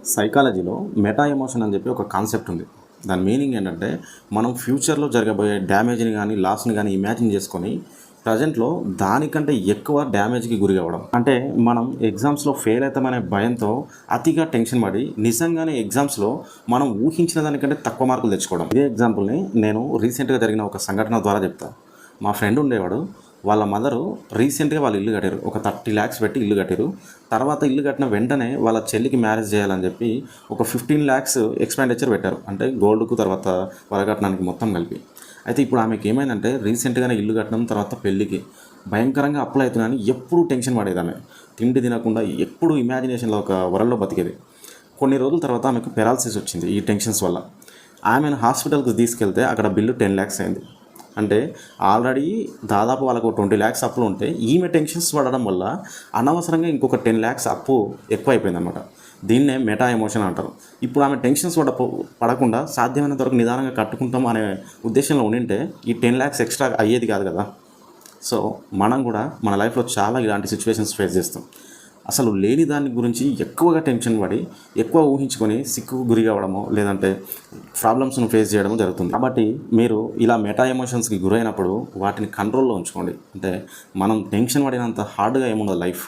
సైకాలజీలో meta emotion అని చెప్పి ఒక కాన్సెప్ట్ ఉంది. దాని మీనింగ్ ఏంటంటే మనం ఫ్యూచర్లో జరగబోయే డ్యామేజ్ని కానీ లాస్ని కానీ ఇమాజిన్ చేసుకొని ప్రజెంట్లో దానికంటే ఎక్కువ డ్యామేజ్కి గురి అవ్వడం. అంటే మనం ఎగ్జామ్స్లో ఫెయిల్ అవుతామనే భయంతో అతిగా టెన్షన్ పడి నిజంగానే ఎగ్జామ్స్లో మనం ఊహించిన దానికంటే తక్కువ మార్కులు తెచ్చుకోవడం. ఇదే ఎగ్జాంపుల్ని నేను రీసెంట్గా జరిగిన ఒక సంఘటన ద్వారా చెప్తాను. మా ఫ్రెండ్ ఉండేవాడు. వాళ్ళ మదరు రీసెంట్గా వాళ్ళు ఇల్లు కట్టారు. ఒక 30 lakhs పెట్టి ఇల్లు కట్టారు. తర్వాత ఇల్లు కట్టిన వెంటనే వాళ్ళ చెల్లికి మ్యారేజ్ చేయాలని చెప్పి ఒక 15 lakhs ఎక్స్పెండిచర్ పెట్టారు. అంటే గోల్డ్కు తర్వాత వరకట్నానికి మొత్తం కలిపి. అయితే ఇప్పుడు ఆమెకి ఏమైందంటే రీసెంట్గానే ఇల్లు కట్టడం తర్వాత పెళ్ళికి భయంకరంగా అప్పులు అవుతున్నాయని ఎప్పుడూ టెన్షన్ పడేది. ఆమె తిండి తినకుండా ఎప్పుడు ఇమాజినేషన్లో ఒక వరల్డ్లో బతికేది. కొన్ని రోజుల తర్వాత ఆమెకు పెరాలసిస్ వచ్చింది ఈ టెన్షన్స్ వల్ల. ఆమెను హాస్పిటల్కి తీసుకెళ్తే అక్కడ బిల్లు 10 lakhs అయింది. అంటే ఆల్రెడీ దాదాపు వాళ్ళకు 20 lakhs అప్పులు ఉంటే ఈమె టెన్షన్స్ పడడం వల్ల అనవసరంగా ఇంకొక 10 lakhs అప్పు ఎక్కువ అయిపోయింది అనమాట. దీన్నే మెటా ఎమోషన్ అంటారు. ఇప్పుడు ఆమె టెన్షన్స్ పడకుండా సాధ్యమైనంత వరకు నిదానంగా కట్టుకుంటాం అనే ఉద్దేశంలో ఉండింటే ఈ 10 lakhs ఎక్స్ట్రా అయ్యేది కాదు కదా. సో మనం కూడా మన లైఫ్లో చాలా ఇలాంటి సిచ్యువేషన్స్ ఫేస్ చేస్తాం. అసలు లేని దాని గురించి ఎక్కువగా టెన్షన్ పడి ఎక్కువ ఊహించుకొని సిక్కుకు గురి కావడమో లేదంటే ప్రాబ్లమ్స్ను ఫేస్ చేయడమో జరుగుతుంది. కాబట్టి మీరు ఇలా మెటా ఎమోషన్స్కి గురైనప్పుడు వాటిని కంట్రోల్లో ఉంచుకోండి. అంటే మనం టెన్షన్ పడినంత హార్డ్గా ఏముండదు లైఫ్.